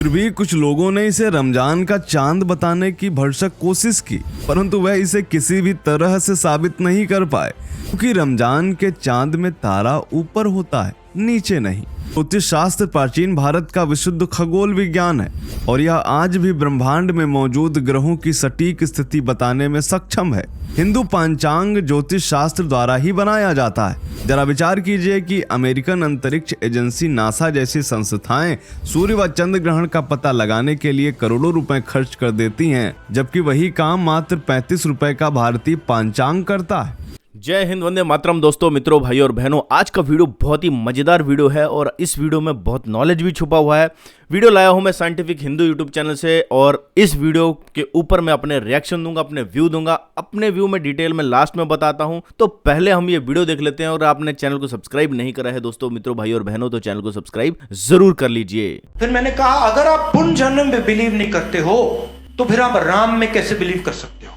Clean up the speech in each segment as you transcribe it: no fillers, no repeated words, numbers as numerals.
फिर भी कुछ लोगों ने इसे रमजान का चांद बताने की भरसक कोशिश की, परंतु वह इसे किसी भी तरह से साबित नहीं कर पाए, क्योंकि रमजान के चांद में तारा ऊपर होता है, नीचे नहीं। ज्योतिष शास्त्र प्राचीन भारत का विशुद्ध खगोल विज्ञान है और यह आज भी ब्रह्मांड में मौजूद ग्रहों की सटीक स्थिति बताने में सक्षम है। हिंदू पंचांग ज्योतिष शास्त्र द्वारा ही बनाया जाता है। जरा विचार कीजिए कि अमेरिकन अंतरिक्ष एजेंसी नासा जैसी संस्थाएं सूर्य व चंद्र ग्रहण का पता लगाने के लिए करोड़ों रुपए खर्च कर देती हैं, जबकि वही काम मात्र 35 रुपए का भारतीय पंचांग करता है। जय हिंद, वंदे मातरम। दोस्तों, मित्रों, भाइयों और बहनों, आज का वीडियो बहुत ही मजेदार वीडियो है और इस वीडियो में बहुत नॉलेज भी छुपा हुआ है। वीडियो लाया हूं मैं साइंटिफिक हिंदू यूट्यूब चैनल से और इस वीडियो के ऊपर मैं अपने रिएक्शन दूंगा, अपने व्यू दूंगा। अपने व्यू में डिटेल में लास्ट में बताता हूं, तो पहले हम ये वीडियो देख लेते हैं। और आपने चैनल को सब्सक्राइब नहीं करा है दोस्तों, मित्रों, भाइयों और बहनों, तो चैनल को सब्सक्राइब जरूर कर लीजिए। फिर मैंने कहा, अगर आप पुनर्जन्म में बिलीव नहीं करते हो तो फिर आप राम में कैसे बिलीव कर सकते हो?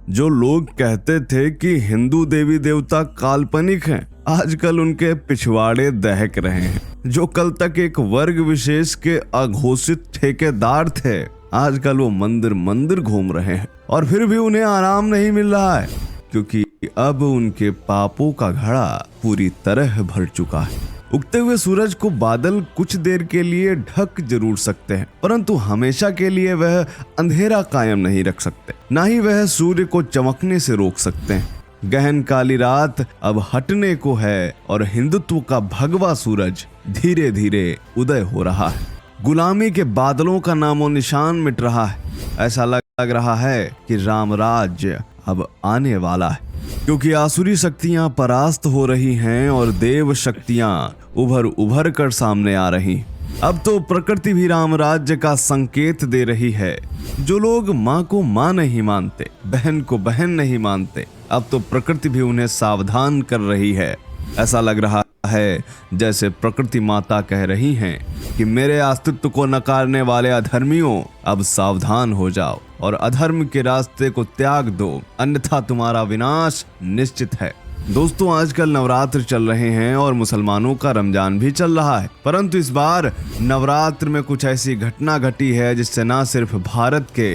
जो लोग कहते थे कि हिंदू देवी देवता काल्पनिक हैं, आजकल उनके पिछवाड़े दहक रहे हैं। जो कल तक एक वर्ग विशेष के अघोषित ठेकेदार थे, आजकल वो मंदिर मंदिर घूम रहे हैं और फिर भी उन्हें आराम नहीं मिल रहा है, क्योंकि अब उनके पापों का घड़ा पूरी तरह भर चुका है। उगते हुए सूरज को बादल कुछ देर के लिए ढक जरूर सकते हैं, परंतु हमेशा के लिए वह अंधेरा कायम नहीं रख सकते। ना ही वह सूर्य को चमकने से रोक सकते हैं। गहन काली रात अब हटने को है और हिंदुत्व का भगवा सूरज धीरे धीरे उदय हो रहा है। गुलामी के बादलों का नामो निशान मिट रहा है। ऐसा लग रहा है कि राम राज्य अब आने वाला है, क्योंकि आसुरी शक्तियां परास्त हो रही हैं और देव शक्तियां उभर उभर कर सामने आ रही। अब तो प्रकृति भी राम राज्य का संकेत दे रही है। जो लोग माँ को माँ नहीं मानते, बहन को बहन नहीं मानते, अब तो प्रकृति भी उन्हें सावधान कर रही है। ऐसा लग रहा है जैसे प्रकृति माता कह रही हैं कि मेरे अस्तित्व को नकारने वाले अधर्मियों, अब सावधान हो जाओ और अधर्म के रास्ते को त्याग दो, अन्यथा तुम्हारा विनाश निश्चित है। दोस्तों, आजकल नवरात्र चल रहे हैं और मुसलमानों का रमजान भी चल रहा है, परंतु इस बार नवरात्र में कुछ ऐसी घटना घटी है जिससे न सिर्फ भारत के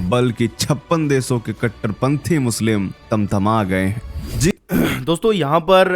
बल्कि 56 देशों के कट्टरपंथी मुस्लिम तमतमा गए हैं। दोस्तों, यहाँ पर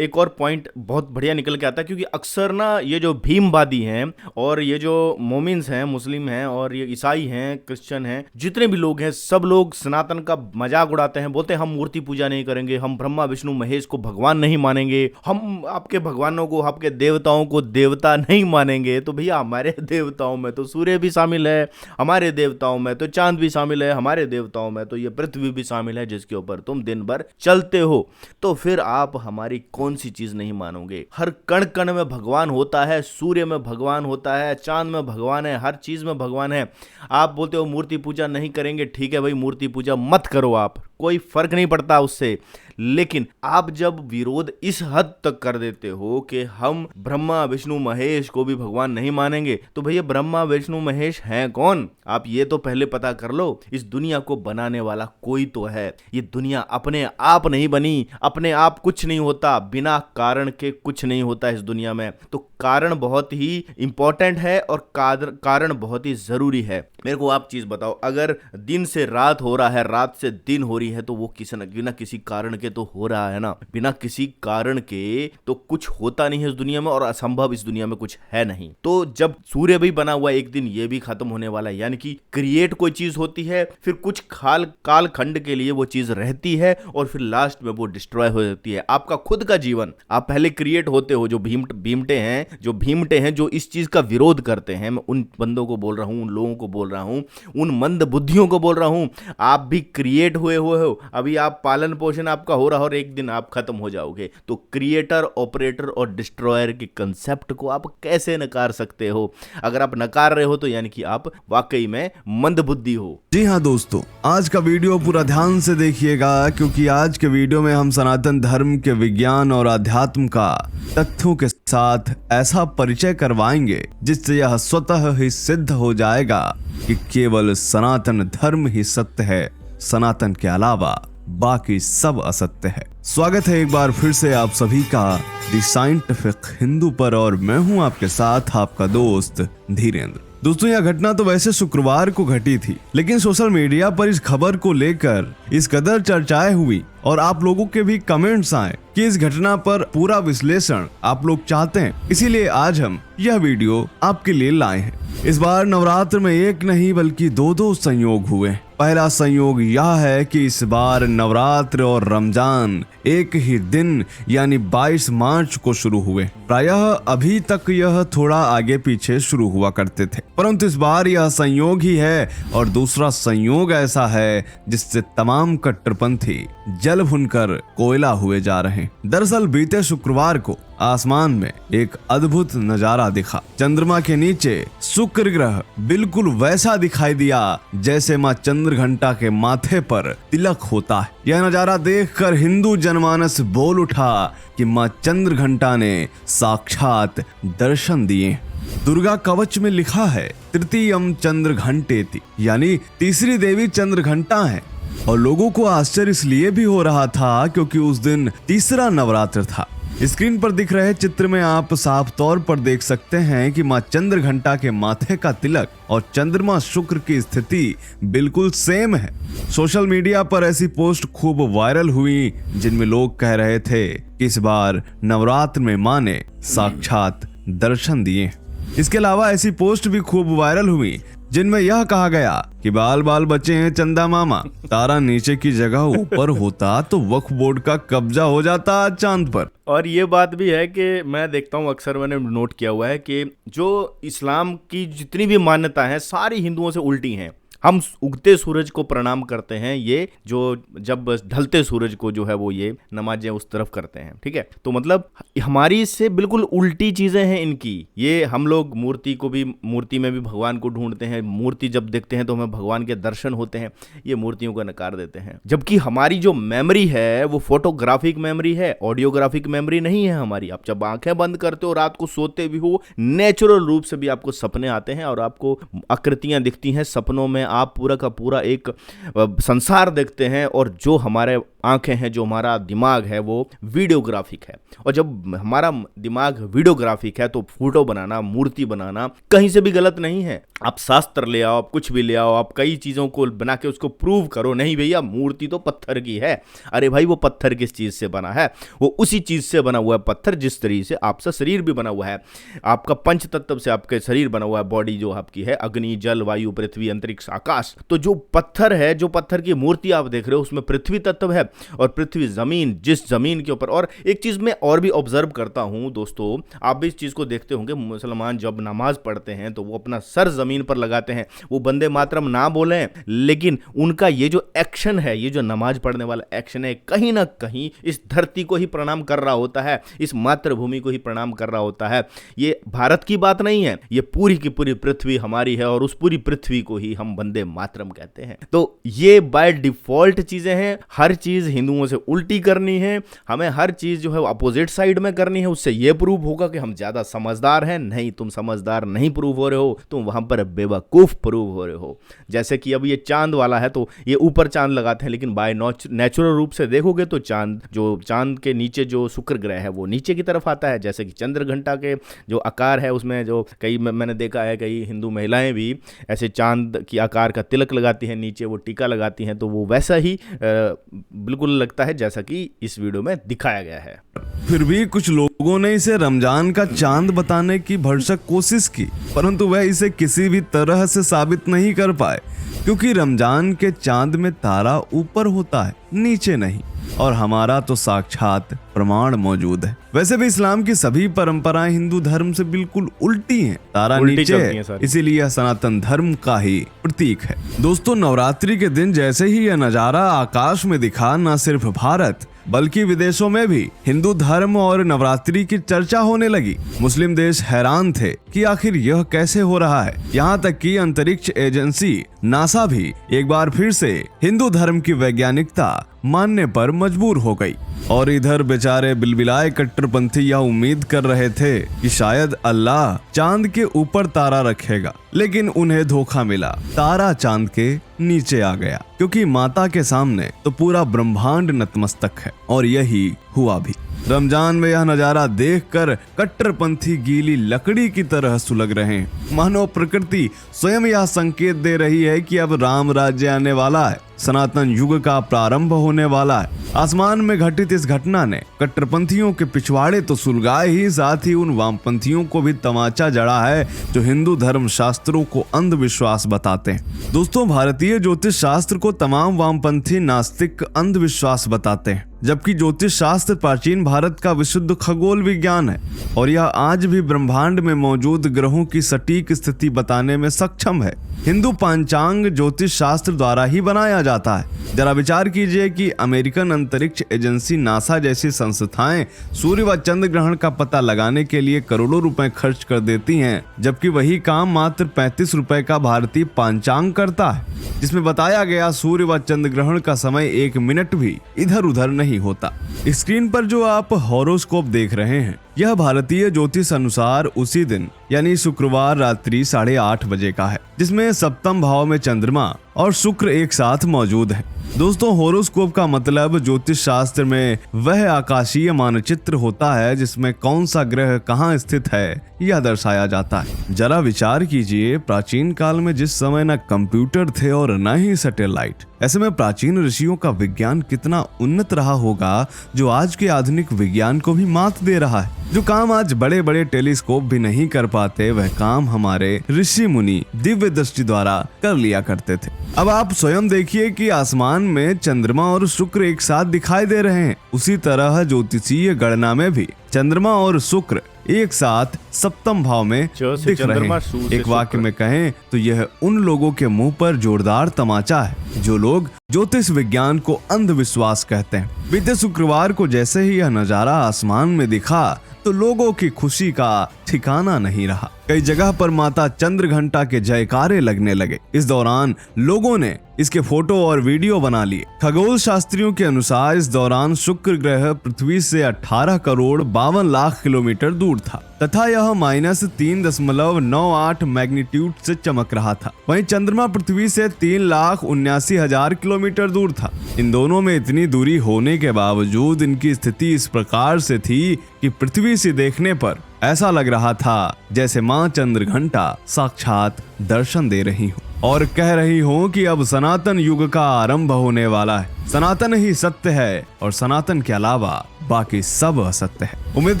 एक और पॉइंट बहुत बढ़िया निकल के आता है, क्योंकि अक्सर ना ये जो भीमवादी हैं और ये जो मोमिन्स हैं, मुस्लिम हैं और ये ईसाई हैं, क्रिश्चियन हैं, जितने भी लोग हैं, सब लोग सनातन का मजाक उड़ाते हैं। बोलते हैं हम मूर्ति पूजा नहीं करेंगे, हम ब्रह्मा विष्णु महेश को भगवान नहीं मानेंगे, हम आपके भगवानों को, आपके देवताओं को देवता नहीं मानेंगे। तो भैया, हमारे देवताओं में तो सूर्य भी शामिल है, हमारे देवताओं में तो चांद भी शामिल है, हमारे देवताओं में तो ये पृथ्वी भी शामिल है जिसके ऊपर तुम दिन भर चलते हो। तो फिर आप हमारी कौन सी चीज नहीं मानोगे? हर कण कण में भगवान होता है, सूर्य में भगवान होता है, चांद में भगवान है, हर चीज में भगवान है। आप बोलते हो मूर्ति पूजा नहीं करेंगे, ठीक है भाई, मूर्ति पूजा मत करो, आप कोई फर्क नहीं पड़ता उससे। लेकिन आप जब विरोध इस हद तक कर देते हो कि हम ब्रह्मा विष्णु महेश को भी भगवान नहीं मानेंगे, तो भैया ब्रह्मा विष्णु महेश हैं कौन? आप ये तो पहले पता कर लो। इस दुनिया को बनाने वाला कोई तो है। ये दुनिया अपने आप नहीं बनी, अपने आप कुछ नहीं होता, बिना कारण के कुछ नहीं होता इस दुनिया में। तो कारण बहुत ही इंपॉर्टेंट है और कारण बहुत ही जरूरी है। मेरे को आप चीज बताओ, अगर दिन से रात हो रहा है, रात से दिन हो रही है, तो वो बिना किसी कारण के तो हो रहा है ना। बिना किसी कारण के तो कुछ होता नहीं है इस दुनिया में और असंभव इस दुनिया में कुछ है नहीं। तो जब सूर्य भी बना हुआ है, एक दिन ये भी खत्म होने वाला है। यानी कि क्रिएट कोई चीज होती है, फिर कुछ काल खंड के लिए वो चीज रहती है और फिर लास्ट में वो डिस्ट्रॉय हो जाती है। आपका खुद का जीवन, आप पहले क्रिएट होते हो। जो भीमटे हैं जो इस चीज का विरोध करते हैं, मैं उन बंदों को बोल रहा हूं, उन लोगों को बोल रहा हूं, उन मंद बुद्धियों को बोल रहा हूं। आप भी क्रिएट हुए हो, अभी आप पालन पोषण आपका हो रहा और एक दिन आप खत्म हो जाओगे। तो क्रिएटर, ऑपरेटर और डिस्ट्रॉयर के कंसेप्ट को आप कैसे नकार सकते हो? अगर आप नकार रहे हो तो यानी कि आप वाकई में मंदबुद्धि हो। जी हाँ दोस्तों, आज का वीडियो पूरा ध्यान से देखिएगा, क्योंकि आज के वीडियो में हम सनातन धर्म के विज्ञान और अध्यात्म का तथ्यों के साथ ऐसा परिचय करवाएंगे जिससे यह स्वतः ही सिद्ध हो जाएगा कि केवल सनातन धर्म ही सत्य है, सनातन के अलावा बाकी सब असत्य है। स्वागत है एक बार फिर से आप सभी का द साइंटिफिक हिंदू पर और मैं हूं आपके साथ आपका दोस्त धीरेन्द्र। दोस्तों यह घटना तो वैसे शुक्रवार को घटी थी, लेकिन सोशल मीडिया पर इस खबर को लेकर इस कदर चर्चाएं हुई और आप लोगों के भी कमेंट्स आए कि इस घटना पर पूरा विश्लेषण आप लोग चाहते हैं, इसीलिए आज हम यह वीडियो आपके लिए लाए हैं। इस बार नवरात्र में एक नहीं बल्कि दो संयोग हुए। पहला संयोग यह है कि इस बार नवरात्र और रमजान एक ही दिन यानी 22 मार्च को शुरू हुए। प्रायः अभी तक यह थोड़ा आगे पीछे शुरू हुआ करते थे, परंतु इस बार यह संयोग ही है। और दूसरा संयोग ऐसा है जिससे तमाम कट्टरपंथी जल भुनकर कोयला हुए जा रहे हैं। दरअसल बीते शुक्रवार को आसमान में एक अद्भुत नजारा दिखा। चंद्रमा के नीचे शुक्र ग्रह बिल्कुल वैसा दिखाई दिया जैसे माँ चंद्रघंटा के माथे पर तिलक होता है। यह नजारा देखकर हिंदू जनमानस बोल उठा कि माँ चंद्रघंटा ने साक्षात दर्शन दिए। दुर्गा कवच में लिखा है तृतीयम चंद्रघंटेति, यानी तीसरी देवी चंद्रघंटा है। और लोगों को आश्चर्य इसलिए भी हो रहा था क्योंकि उस दिन तीसरा नवरात्र था। स्क्रीन पर दिख रहे चित्र में आप साफ तौर पर देख सकते हैं कि माँ चंद्रघंटा के माथे का तिलक और चंद्रमा शुक्र की स्थिति बिल्कुल सेम है। सोशल मीडिया पर ऐसी पोस्ट खूब वायरल हुई जिनमें लोग कह रहे थे कि इस बार नवरात्र में माँ ने साक्षात दर्शन दिए। इसके अलावा ऐसी पोस्ट भी खूब वायरल हुई जिनमें यह कहा गया कि बाल बाल बचे हैं चंदा मामा, तारा नीचे की जगह ऊपर होता तो वक्फ बोर्ड का कब्जा हो जाता चांद पर। और ये बात भी है कि मैं देखता हूँ, अक्सर मैंने नोट किया हुआ है कि जो इस्लाम की जितनी भी मान्यता है सारी हिंदुओं से उल्टी हैं। हम उगते सूरज को प्रणाम करते हैं, ये जो जब ढलते सूरज को जो है वो ये नमाजें उस तरफ करते हैं, ठीक है। तो मतलब हमारी इससे बिल्कुल उल्टी चीजें हैं इनकी। ये हम लोग मूर्ति में भी भगवान को ढूंढते हैं, मूर्ति जब देखते हैं तो हमें भगवान के दर्शन होते हैं, ये मूर्तियों को नकार देते हैं। जबकि हमारी जो मेमोरी है वो फोटोग्राफिक मेमोरी है, ऑडियोग्राफिक मेमोरी नहीं है हमारी। आप जब आंखें बंद करते हो, रात को सोते भी हो, नेचुरल रूप से भी आपको सपने आते हैं और आपको आकृतियां दिखती हैं सपनों में। आप पूरा का पूरा एक संसार देखते हैं और जो हमारे आंखें हैं, जो हमारा दिमाग है वो वीडियोग्राफिक है। और जब हमारा दिमाग वीडियोग्राफिक है तो फोटो बनाना, मूर्ति बनाना कहीं से भी गलत नहीं है। आप शास्त्र ले आओ, आप कुछ भी ले आओ, आप कई चीजों को बना के उसको प्रूव करो, नहीं भैया मूर्ति तो पत्थर की है। अरे भाई वो पत्थर किस चीज से बना है? वो उसी चीज से बना हुआ है पत्थर जिस तरीके से आपका शरीर भी बना हुआ है। आपका पंच तत्व से आपका शरीर बना हुआ है, बॉडी जो आपकी है, अग्नि, जल, वायु, पृथ्वी, अंतरिक्ष, आकाश। तो जो पत्थर है, जो पत्थर की मूर्ति आप देख रहे हो उसमें पृथ्वी तत्व है और पृथ्वी जमीन, जिस जमीन के ऊपर। और एक चीज मैं और भी ऑब्जर्व करता हूं दोस्तों, आप भी इस चीज को देखते होंगे, मुसलमान जब नमाज पढ़ते हैं तो वो अपना सर जमीन पर लगाते हैं। वो बंदे मातरम ना बोलें, लेकिन उनका ये जो एक्शन है, ये जो नमाज पढ़ने वाला एक्शन है, कहीं ना कहीं इस धरती को ही प्रणाम कर रहा होता है, इस मातृभूमि को ही प्रणाम कर रहा होता है। ये भारत की बात नहीं है, ये पूरी की पूरी पृथ्वी हमारी है और उस पूरी पृथ्वी को ही हम वंदे मातरम कहते हैं। तो ये बाय डिफॉल्ट चीजें हैं। हर चीज हिंदुओं से उल्टी करनी है, हमें हर चीज जो है अपोजिट साइड में करनी है। उससे ये प्रूव होगा कि हम ज्यादा समझदार हैं। नहीं, तुम समझदार नहीं प्रूव हो रहे हो, तुम वहां पर बेवकूफ प्रूव हो रहे हो। जैसे कि अब ये चांद वाला है तो ये ऊपर चांद लगाते हैं, लेकिन बाय नेचुरल रूप से देखोगे तो चांद के नीचे जो शुक्र ग्रह है वो नीचे की तरफ आता है। जैसे कि चंद्रघंटा के जो आकार है उसमें जो मैंने देखा है कई हिंदू महिलाएं भी ऐसे चांद की आकार का तिलक लगाती हैं, नीचे वो टीका लगाती हैं, तो वो वैसा ही बिल्कुल लगता है जैसा कि इस वीडियो में दिखाया गया है। फिर भी कुछ लोगों ने इसे रमजान का चांद बताने की भरसक कोशिश की, परंतु वह इसे किसी भी तरह से साबित नहीं कर पाए, क्योंकि रमजान के चांद में तारा ऊपर होता है, नीचे नहीं। और हमारा तो साक्षात प्रमाण मौजूद है। वैसे भी इस्लाम की सभी परंपराएं हिंदू धर्म से बिल्कुल उल्टी हैं। तारा नीचे है, इसीलिए यह सनातन धर्म का ही प्रतीक है। दोस्तों, नवरात्रि के दिन जैसे ही यह नजारा आकाश में दिखा, न सिर्फ भारत बल्कि विदेशों में भी हिंदू धर्म और नवरात्रि की चर्चा होने लगी। मुस्लिम देश हैरान थे कि आखिर यह कैसे हो रहा है। यहाँ तक कि अंतरिक्ष एजेंसी नासा भी एक बार फिर से हिंदू धर्म की वैज्ञानिकता मानने पर मजबूर हो गई। और इधर बेचारे बिलबिलाए कट्टरपंथी यह उम्मीद कर रहे थे कि शायद अल्लाह चांद के ऊपर तारा रखेगा, लेकिन उन्हें धोखा मिला। तारा चांद के नीचे आ गया, क्योंकि माता के सामने तो पूरा ब्रह्मांड नतमस्तक है। और यही हुआ भी। रमजान में यह नजारा देखकर कट्टरपंथी गीली लकड़ी की तरह सुलग रहे हैं। मानो प्रकृति स्वयं यह संकेत दे रही है कि अब राम राज्य आने वाला है, सनातन युग का प्रारंभ होने वाला है। आसमान में घटित इस घटना ने कट्टरपंथियों के पिछवाड़े तो सुलगाए ही, साथ ही उन वामपंथियों को भी तमाचा जड़ा है जो हिंदू धर्म शास्त्रों को अंधविश्वास बताते हैं। दोस्तों, भारतीय ज्योतिष शास्त्र को तमाम वामपंथी नास्तिक अंधविश्वास बताते हैं, जबकि ज्योतिष शास्त्र प्राचीन भारत का विशुद्ध खगोल विज्ञान है और यह आज भी ब्रह्मांड में मौजूद ग्रहों की सटीक स्थिति बताने में सक्षम है। हिंदू पंचांग ज्योतिष शास्त्र द्वारा ही बनाया जाता है। जरा विचार कीजिए कि अमेरिकन अंतरिक्ष एजेंसी नासा जैसी संस्थाएं सूर्य व चंद्र ग्रहण का पता लगाने के लिए करोड़ों रुपए खर्च कर देती हैं, जबकि वही काम मात्र 35 रुपए का भारतीय पंचांग करता है, जिसमें बताया गया सूर्य व चंद्र ग्रहण का समय 1 मिनट भी इधर उधर नहीं होता। स्क्रीन पर जो आप हॉरोस्कोप देख रहे हैं, यह भारतीय ज्योतिष अनुसार उसी दिन यानी शुक्रवार रात्रि 8:30 बजे का है, जिसमें सप्तम भाव में चंद्रमा और शुक्र एक साथ मौजूद है। दोस्तों, होरोस्कोप का मतलब ज्योतिष शास्त्र में वह आकाशीय मानचित्र होता है जिसमें कौन सा ग्रह कहाँ स्थित है यह दर्शाया जाता है। जरा विचार कीजिए, प्राचीन काल में जिस समय न कंप्यूटर थे और न ही सैटेलाइट, ऐसे में प्राचीन ऋषियों का विज्ञान कितना उन्नत रहा होगा जो आज के आधुनिक विज्ञान को भी मात दे रहा है। जो काम आज बड़े बड़े टेलीस्कोप भी नहीं कर पाते, वह काम हमारे ऋषि मुनि दिव्य दृष्टि द्वारा कर लिया करते थे। अब आप स्वयं देखिए कि आसमान में चंद्रमा और शुक्र एक साथ दिखाई दे रहे हैं। उसी तरह ज्योतिषीय गणना में भी चंद्रमा और शुक्र एक साथ सप्तम भाव में दिख रहे हैं। एक वाक्य में कहें तो यह उन लोगों के मुंह पर जोरदार तमाचा है जो लोग ज्योतिष विज्ञान को अंधविश्वास कहते हैं। बीते शुक्रवार को जैसे ही यह नजारा आसमान में दिखा तो लोगों की खुशी का ठिकाना नहीं रहा। कई जगह पर माता चंद्र घंटा के जयकारे लगने लगे। इस दौरान लोगों ने इसके फोटो और वीडियो बना लिए। खगोल शास्त्रियों के अनुसार इस दौरान शुक्र ग्रह पृथ्वी से 18 करोड़ 52 लाख किलोमीटर दूर था तथा यह -3.98 मैग्नीट्यूड से चमक रहा था। वहीं चंद्रमा पृथ्वी से 3,79,000 किलोमीटर दूर था। इन दोनों में इतनी दूरी होने के बावजूद इनकी स्थिति इस प्रकार से थी कि पृथ्वी से देखने पर ऐसा लग रहा था जैसे मां चंद्र घंटा साक्षात दर्शन दे रही हो और कह रही हो कि अब सनातन युग का आरंभ होने वाला है। सनातन ही सत्य है और सनातन के अलावा बाकी सब असत्य है। उम्मीद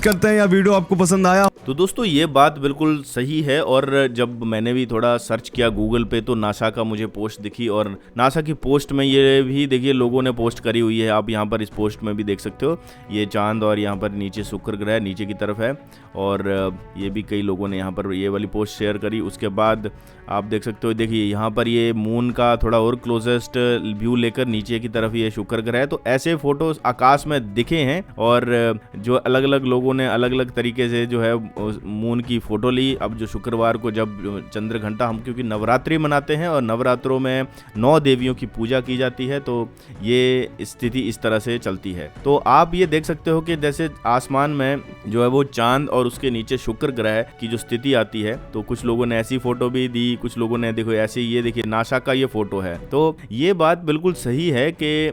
करते हैं यह वीडियो आपको पसंद आया। तो दोस्तों, ये बात बिल्कुल सही है और जब मैंने भी थोड़ा सर्च किया गूगल पे तो नासा का मुझे पोस्ट दिखी और नासा की पोस्ट में ये भी देखिए लोगों ने पोस्ट करी हुई है। आप यहाँ पर इस पोस्ट में भी देख सकते हो, ये चांद और यहाँ पर नीचे शुक्र ग्रह नीचे की तरफ है और ये भी कई लोगों ने यहाँ पर ये वाली पोस्ट शेयर करी। उसके बाद आप देख सकते हो, देखिए यहाँ पर ये मून का थोड़ा और क्लोजेस्ट व्यू लेकर नीचे की तरफ ये शुक्र ग्रह है। तो ऐसे फोटोज आकाश में दिखे हैं और जो अलग अलग लोगों ने अलग अलग तरीके से जो है मून की फोटो ली। अब जो शुक्रवार को जब चंद्र घंटा, हम क्योंकि नवरात्रि मनाते हैं और नवरात्रों में 9 देवियों की पूजा की जाती है, तो ये स्थिति इस तरह से चलती है। तो आप ये देख सकते हो कि जैसे आसमान में जो है वो चांद और उसके नीचे शुक्र ग्रह की जो स्थिति आती है, तो कुछ लोगों ने ऐसी फोटो भी दी, कुछ लोगों ने देखो ऐसे, ये देखिए नासा का ये फोटो है। तो ये बात बिल्कुल सही है कि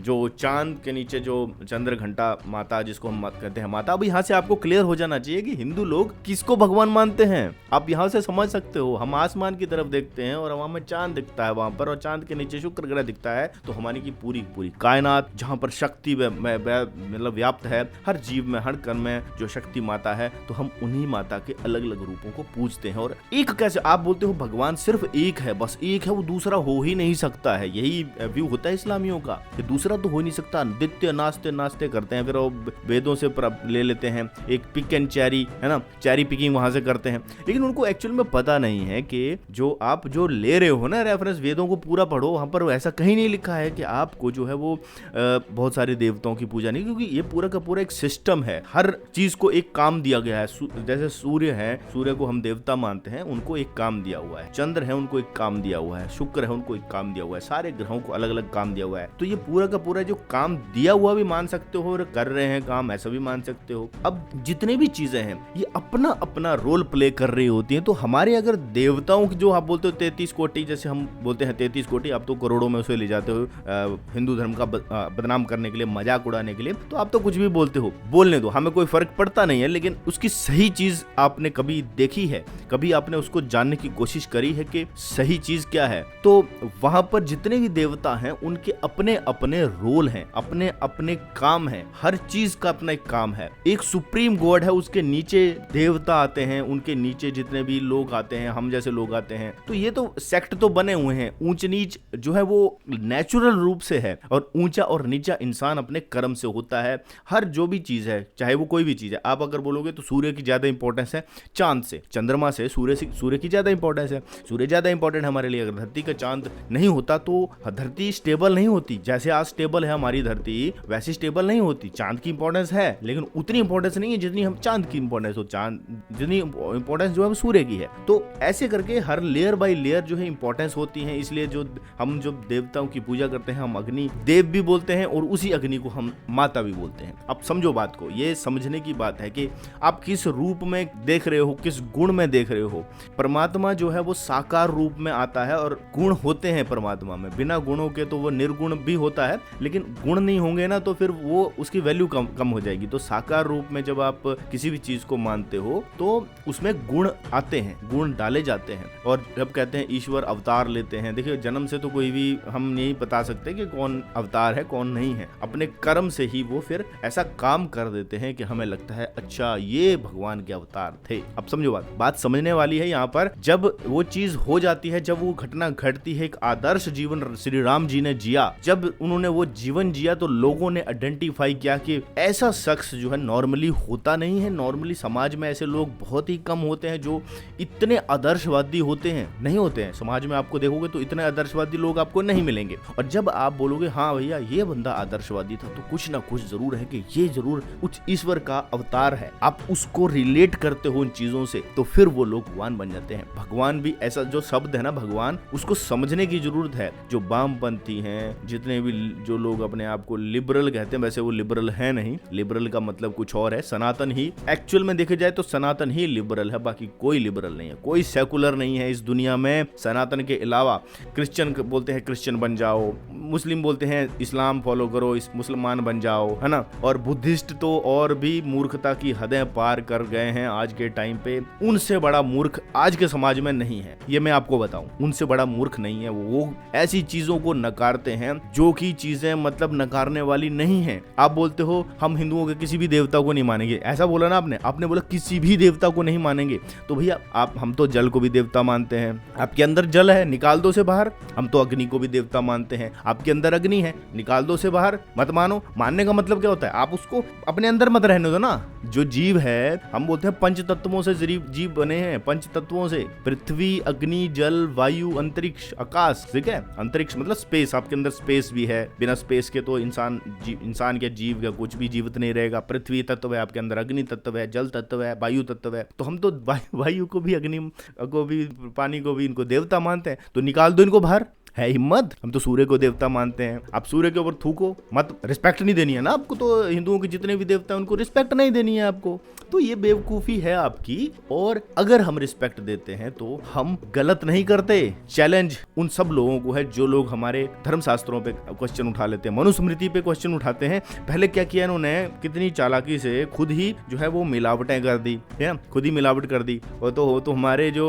जो चांद के नीचे जो चंद्र घंटा माता, जिसको हम कहते हैं माता, अब यहाँ से आपको क्लियर हो जाना चाहिए कि हिंदू लोग किसको भगवान मानते हैं। आप यहाँ से समझ सकते हो, हम आसमान की तरफ देखते हैं और हमें चांद दिखता है वहां पर और चांद के नीचे शुक्र ग्रह दिखता है, तो हमारी की पूरी पूरी कायनात जहाँ पर शक्ति मतलब व्याप्त है, हर जीव में हर कण में जो शक्ति माता है, तो हम उन्हीं माता के अलग अलग रूपों को पूजते हैं। और एक कैसे आप बोलते हो भगवान सिर्फ एक है, बस एक है, वो दूसरा हो ही नहीं सकता है। यही व्यू होता है इस्लामियों का कि दूसरा तो हो नहीं सकता। नित्य नाचते नाचते करते हैं, फिर वो वेदों से ले लेते हैं एक पिक एंड चेरी, है ना, चेरी पिकिंग वहां से करते हैं, लेकिन उनको एक्चुअल में पता नहीं है कि जो आप जो ले रहे हो ना रेफरेंस, वेदों को पूरा पढ़ो, वहां पर ऐसा कहीं नहीं लिखा है कि आपको जो है वो बहुत सारे देवताओं की पूजा नहीं, क्योंकि ये पूरा का पूरा एक सिस्टम है। हर चीज को एक काम दिया गया है। जैसे सूर्य है, सूर्य को हम देवता मानते हैं, उनको एक काम दिया हुआ है, चंद्र है उनको एक काम दिया हुआ है, शुक्र है उनको एक काम दिया हुआ है, सारे ग्रहों को अलग अलग काम दिया हुआ है। तो ये पूरा का पूरा जो काम दिया हुआ भी मान सकते हो और कर रहे हैं काम, ऐसा भी मान सकते हो। अब जितने भी चीजें हैं ये अपना अपना रोल प्ले कर रही होती हैं। तो हमारे अगर देवताओं की जो आप बोलते हो 33 कोटि, जैसे हम बोलते हैं 33 कोटि, आप तो करोड़ों में उसे ले जाते हो हिंदू धर्म का बदनाम करने के लिए, मजाक उड़ाने के लिए, तो आप तो कुछ भी बोलते हो, बोलने दो, हमें कोई फर्क पड़ता नहीं है। लेकिन उसकी सही चीज आपने कभी देखी है, कभी आपने उसको जानने की कोशिश करी है कि सही चीज क्या है? तो वहां पर जितने भी देवता हैं उनके अपने अपने रोल हैं, अपने अपने काम हैं, हर चीज का अपना एक काम है। एक सुप्रीम गॉड है, उसके नीचे देवता आते हैं, उनके नीचे जितने भी लोग आते हैं, हम जैसे लोग आते हैं। तो ये तो सेक्ट तो बने हुए हैं, ऊंच नीच जो है वो नेचुरल रूप से है, और ऊंचा और नीचा इंसान अपने कर्म से होता है। हर जो भी चीज है, चाहे वो कोई भी चीज है, आप अगर बोलोगे तो सूर्य की ज्यादा इंपॉर्टेंस है चांद से, चंद्रमा से, सूर्य की ज्यादा इंपॉर्टेंस है। सूर्य ज्यादा इंपॉर्टेंट है हमारे लिए। अगर धरती का चांद नहीं होता तो धरती स्टेबल नहीं होती। जैसे आज स्टेबल है हमारी धरती, वैसे स्टेबल नहीं होती। चांद की इंपॉर्टेंस है लेकिन उतनी इंपॉर्टेंस नहीं है जितनी हम चांद की इंपॉर्टेंस हो, चांद जितनी इंपॉर्टेंस जो है सूर्य की है। तो ऐसे करके हर लेयर बाय लेयर जो है इंपॉर्टेंस होती है। इसलिए जो हम जो देवताओं की पूजा करते हैं, हम अग्नि देव भी बोलते हैं और उसी अग्नि को हम माता भी बोलते हैं। अब समझो बात को, ये समझने की बात है कि आप किस रूप में देख रहे हो, किस गुण में देख रहे हो। परमात्मा जो है वो साकार रूप में आता है और गुण होते हैं परमात्मा में। बिना गुणों के तो वो निर्गुण भी होता है, लेकिन गुण नहीं होंगे ना तो फिर वो उसकी वैल्यू कम हो जाएगी। तो साकार रूप में जब आप किसी भी चीज को मानते हो तो उसमें गुण आते हैं, गुण डाले जाते हैं। और जब कहते हैं ईश्वर अवतार लेते हैं, देखिए जन्म से तो कोई भी हम नहीं बता सकते कि कौन अवतार है कौन नहीं है। अपने कर्म से ही वो फिर ऐसा काम कर देते हैं कि हमें लगता है अच्छा ये भगवान के अवतार थे। अब समझो बात समझने वाली है यहाँ पर। जब वो चीज हो जाती है, जब वो घटना घटती है, एक आदर्श जीवन श्री राम जी ने जिया, जब उन्होंने वो जीवन जिया तो लोगों ने आइडेंटिफाई किया कि ऐसा शख्स जो है नॉर्मली होता नहीं है। नॉर्मली समाज में ऐसे लोग बहुत ही कम होते हैं जो इतने आदर्शवादी होते हैं, नहीं होते हैं। समाज में आपको देखोगे तो इतने आदर्शवादी लोग आपको नहीं मिलेंगे। और जब आप बोलोगे हाँ भैया ये बंदा आदर्शवादी था, तो कुछ ना कुछ जरूर है कि ये जरूर कुछ ईश्वर का अवतार है। आप उसको रिलेट करते हो उन चीजों से, तो फिर वो लोग भगवान बन जाते हैं। भगवान भी ऐसा जो शब्द है ना भगवान, उसको समझने की जरूरत है। जो वामपंथी हैं, जितने भी जो लोग अपने आप को लिबरल कहते हैं, वैसे वो लिबरल है नहीं, लिबरल का मतलब कुछ और है। सनातन ही एक्चुअल में देखे जाए तो सनातन ही लिबरल है, बाकी कोई लिबरल नहीं है, कोई सेकुलर नहीं है इस दुनिया में सनातन के अलावा। क्रिश्चियन बोलते हैं क्रिश्चियन बन जाओ, मुस्लिम बोलते हैं इस्लाम फॉलो करो, इस मुसलमान बन जाओ, है ना। और बुद्धिस्ट तो और भी मूर्खता की हदें पार कर गए हैं आज के टाइम पे। उनसे बड़ा मूर्ख आज के समाज में नहीं है, ये मैं आपको बताऊं। उनसे बड़ा मूर्ख नहीं है। वो ऐसी चीजों को नकारते हैं जो कि चीजें मतलब नकारने वाली नहीं है। आप बोलते हो हम हिंदुओं के किसी भी देवता को नहीं मानेंगे, ऐसा बोला ना आपने बोला किसी भी देवता को नहीं मानेंगे। तो भैया हम तो जल को भी देवता मानते हैं, आपके अंदर जल है निकाल दो से बाहर। हम तो अग्नि को भी देवता मानते हैं, आपके अंदर अग्नि है निकाल दो से बाहर। मत मानो, मानने का मतलब क्या होता है, आप उसको अपने अंदर मत रहने दो ना। जो जीव है, हम बोलते हैं पंच तत्वों से जीव बने हैं, पंच तत्वों से, पृथ्वी अग्नि जल वायु अंतरिक्ष आकाश। ठीक है, अंतरिक्ष मतलब स्पेस, आपके अंदर स्पेस भी है। बिना स्पेस के तो इंसान के जीव का कुछ भी जीवित नहीं रहेगा। पृथ्वी तत्व है आपके अंदर, अग्नि तत्व है, जल तत्व है, वायु तत्व है। तो हम तो वायु को भी, अग्नि को भी, पानी को भी इनको देवता मानते हैं। तो निकाल दो इनको बाहर। है हिम्मत? हम तो सूर्य को देवता मानते हैं। आप सूर्य के ऊपर थूको मत, रिस्पेक्ट नहीं देनी है ना आपको। तो हिंदुओं के जितने भी देवता हैं उनको रिस्पेक्ट नहीं देनी है आपको। तो ये बेवकूफी है आपकी। और अगर हम रिस्पेक्ट देते हैं तो हम गलत नहीं करते। चैलेंज उन सब लोगों को है जो लोग हमारे धर्मशास्त्रों पे क्वेश्चन उठा लेते हैं, मनुस्मृति पे क्वेश्चन उठाते हैं। पहले क्या किया इन्होंने, कितनी चालाकी से खुद ही जो है वो मिलावटें कर दी, है ना, खुद ही मिलावट कर दी। और तो हमारे जो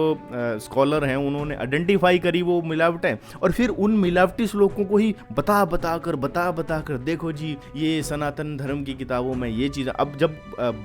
स्कॉलर हैं उन्होंने आइडेंटिफाई करी वो मिलावटें, और फिर उन मिलावटी श्लोकों को ही बता बता कर देखो जी ये सनातन धर्म की किताबों में ये चीज़। अब जब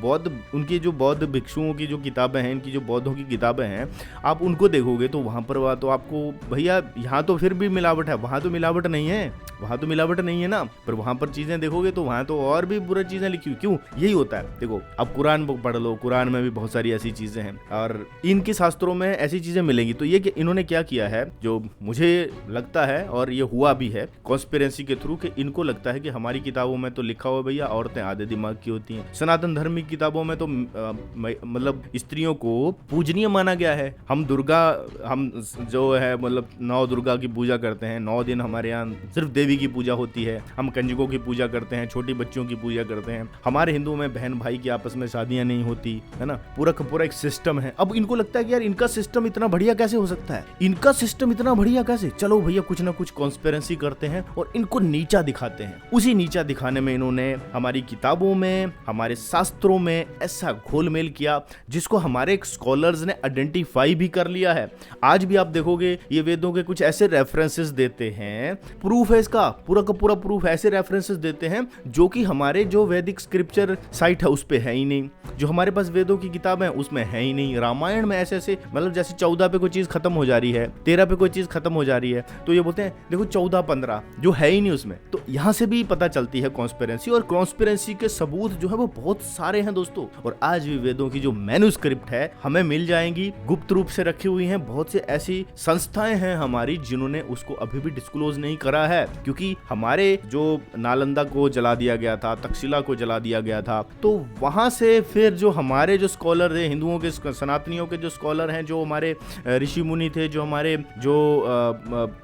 बौद्ध, उनकी जो बौद्ध भिक्षुओं की जो किताबें हैं, इनकी जो बौद्धों की किताबें हैं, आप उनको देखोगे तो वहाँ पर तो आपको भैया यहाँ तो फिर भी मिलावट है, वहाँ तो मिलावट नहीं है, वहाँ तो मिलावट नहीं है ना। पर वहाँ पर चीज़ें देखोगे तो वहाँ तो और भी बुरी चीज़ें लिखी। क्यों? यही होता है। देखो अब कुरान पढ़ लो, कुरान में भी बहुत सारी ऐसी चीज़ें हैं और इनके शास्त्रों में ऐसी चीज़ें मिलेंगी। तो ये कि इन्होंने क्या किया है, जो मुझे लग लगता है, और ये हुआ भी है कॉन्स्पिरेसी के थ्रू, कि इनको लगता है कि हमारी किताबों में तो लिखा हुआ भैया औरतें आधे दिमाग की होती हैं, सनातन धर्म की किताबों में तो मतलब स्त्रियों को पूजनीय माना गया है। हम जो है मतलब 9 दुर्गा की पूजा करते हैं, 9 दिन हमारे यहाँ सिर्फ देवी की पूजा होती है, हम कंजकों की पूजा करते हैं, छोटी बच्चियों की पूजा करते हैं। हमारे हिंदुओं में बहन भाई की आपस में शादियां नहीं होती है ना, पूरा का पूरा एक सिस्टम है। अब इनको लगता है कि यार इनका सिस्टम इतना बढ़िया कैसे हो सकता है, इनका सिस्टम इतना बढ़िया कैसे, चलो भैया कुछ ना कुछ कॉन्स्पिरेसी करते हैं और इनको नीचा दिखाते हैं। उसी नीचा दिखाने में इन्होंने हमारी किताबों में, हमारे शास्त्रों में ऐसा घोलमेल किया जिसको हमारे स्कॉलर्स ने आइडेंटिफाई भी कर लिया है। आज भी आप देखोगे ये वेदों के कुछ ऐसे रेफरेंसेस देते हैं, प्रूफ है इसका, पूरा का पूरा प्रूफ, ऐसे रेफरेंसेस देते हैं जो कि हमारे जो वैदिक स्क्रिप्चर साइट है उस पे है ही नहीं, जो हमारे पास वेदों की किताब है उसमें है ही नहीं। रामायण में ऐसे ऐसे मतलब जैसे 14 पे कोई चीज खत्म हो जा रही है, 13 पे कोई चीज खत्म हो जा रही है, तो ये बोलते हैं देखो 14-15 जो है ही नहीं उसमें। तो यहाँ से भी पता चलती है कॉन्स्पिरेसी, और कॉन्स्पिरेसी के सबूत जो है वो बहुत सारे हैं दोस्तों। और आज भी वेदों की जो मैन्युस्क्रिप्ट है हमें मिल जाएंगी, गुप्त रूप से रखी हुई हैं। बहुत से ऐसी संस्थाएं हैं हमारी जिन्होंने उसको अभी भी डिस्क्लोज नहीं करा है, क्योंकि हमारे जो नालंदा को जला दिया गया था, तक्षशिला को जला दिया गया था, तो वहां से फिर जो हमारे जो स्कॉलर थे, हिंदुओं के सनातनियों के जो स्कॉलर हैं, जो हमारे ऋषि मुनि थे, जो हमारे जो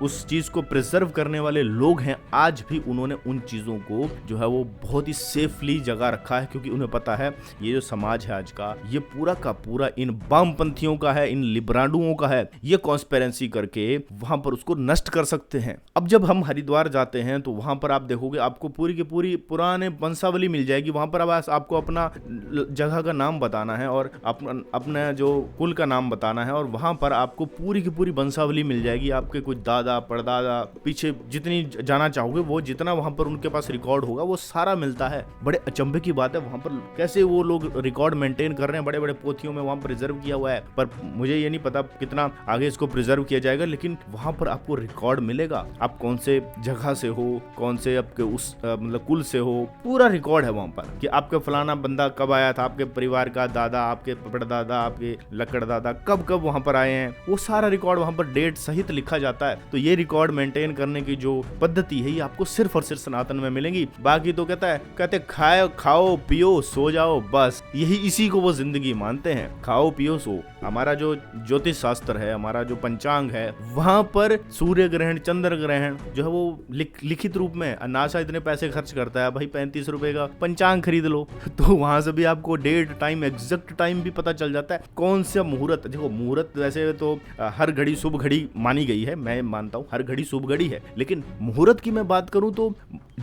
उस चीज को प्रिजर्व करने वाले लोग हैं, आज भी उन्होंने उन चीजों को जो है वो बहुत ही सेफली जगह रखा है, क्योंकि उन्हें पता है ये जो समाज है आज का, ये पूरा का पूरा इन वामपंथियों का है, इन लिब्राडुओं का है। ये कॉन्स्पिरेसी करके वहां पर उसको नष्ट कर सकते हैं। अब जब हम हरिद्वार जाते हैं तो वहां पर आप देखोगे आपको पूरी की पूरी पुराने वंशावली मिल जाएगी। वहां पर अब आपको अपना जगह का नाम बताना है और अपना जो कुल का नाम बताना है, और वहां पर आपको पूरी की पूरी वंशावली मिल जाएगी। आपके कुछ दादा परदादा पीछे जितनी जाना चाहोगे वो जितना वहां पर उनके पास रिकॉर्ड होगा वो सारा मिलता है। बड़े अचंभे की बात है वहां पर कैसे वो लोग रिकॉर्ड मेंटेन कर रहे हैं, बड़े बड़े पोथियों में वहां पर प्रिजर्व किया हुआ है। पर मुझे ये नहीं पता कितना आगे इसको प्रिजर्व किया जाएगा, लेकिन वहां पर आपको रिकॉर्ड मिलेगा, आप कौन से जगह से हो, कौन से आपके उस मतलब कुल से हो, पूरा रिकॉर्ड है वहां पर कि आपका फलाना बंदा कब आया था, आपके परिवार का दादा, आपके परदादा, आपके लकड़ दादा कब कब वहां पर आए हैं, वो सारा रिकॉर्ड वहां पर डेट सहित लिखा जाता है। तो ये रिकॉर्ड मेंटेन करने की जो पद्धति है ये आपको सिर्फ और सिर्फ सनातन में मिलेंगी। बाकी तो कहते खाओ पियो सो जाओ, बस यही इसी को वो जिंदगी मानते हैं, खाओ पियो सो। हमारा जो ज्योतिष शास्त्र है, हमारा जो पंचांग है, वहां पर सूर्य ग्रहण, चंद्र ग्रहण जो है वो लिखित रूप में, नासा इतने पैसे खर्च करता है भाई 35 रुपए का पंचांग खरीद लो, तो वहां से भी आपको डेट टाइम एग्जैक्ट टाइम भी पता चल जाता है, कौन सा मुहूर्त। देखो मुहूर्त वैसे तो हर घड़ी शुभ घड़ी मानी गई है, मैं मानता हूँ हर घड़ी शुभ घड़ी है, लेकिन मुहूर्त की मैं बात करूं तो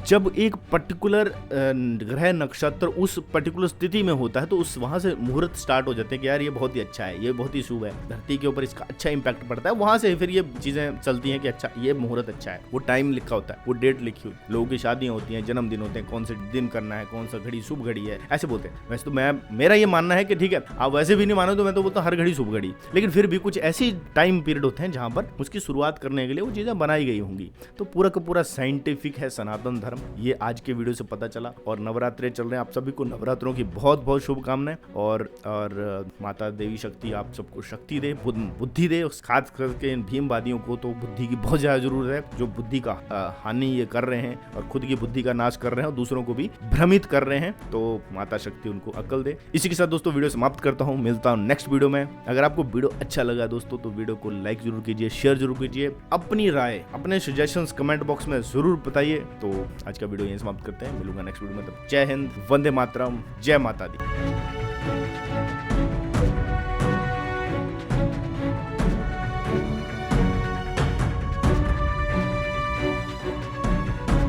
जब एक पर्टिकुलर ग्रह नक्षत्र उस पर्टिकुलर स्थिति में होता है तो उस वहां से मुहूर्त स्टार्ट हो जाते हैं कि यार ये बहुत ही अच्छा है, ये बहुत ही शुभ है, धरती के ऊपर इसका अच्छा इंपैक्ट पड़ता है। वहां से फिर ये चीजें चलती हैं कि अच्छा ये मुहूर्त अच्छा है, वो टाइम लिखा होता है, वो डेट लिखी हुई, लोगों की शादियां होती हैं, जन्मदिन होते हैं, कौन से दिन करना है, कौन सा घड़ी शुभ घड़ी है, ऐसे बोलते हैं। वैसे तो मेरा ये मानना है कि ठीक है आप वैसे भी नहीं मानो तो मैं तो बोलता हूँ हर घड़ी शुभ घड़ी, लेकिन फिर भी कुछ ऐसी टाइम पीरियड होते हैं जहां पर उसकी शुरुआत करने के लिए वो चीजें बनाई गई होंगी। तो पूरा का पूरा साइंटिफिक है सनातन धर्म, ये आज के वीडियो से पता चला। और नवरात्रे चल रहे हैं, आप सभी को नवरात्रों की बहुत बहुत शुभकामनाएं, और माता देवी शक्ति आप सबको शक्ति दे, बुद्धि दे। खास करके इन भीमवादियों को तो बुद्धि की बहुत ज्यादा जरूरत है, जो बुद्धि का हानि ये कर रहे हैं और खुद की बुद्धि का नाश कर रहे हैं और दूसरों को भी भ्रमित कर रहे हैं। तो माता शक्ति उनको अक्ल दे। इसी के साथ दोस्तों वीडियो समाप्त करता हूँ, मिलता हूँ नेक्स्ट वीडियो में। अगर आपको वीडियो अच्छा लगा दोस्तों तो वीडियो को लाइक जरूर कीजिए, शेयर जरूर कीजिए, अपनी राय अपने सजेशंस कमेंट बॉक्स में जरूर बताइए। तो आज का वीडियो यहीं समाप्त करते हैं, मिलूंगा नेक्स्ट वीडियो में। तब जय हिंद, वंदे मातरम, जय माता दी।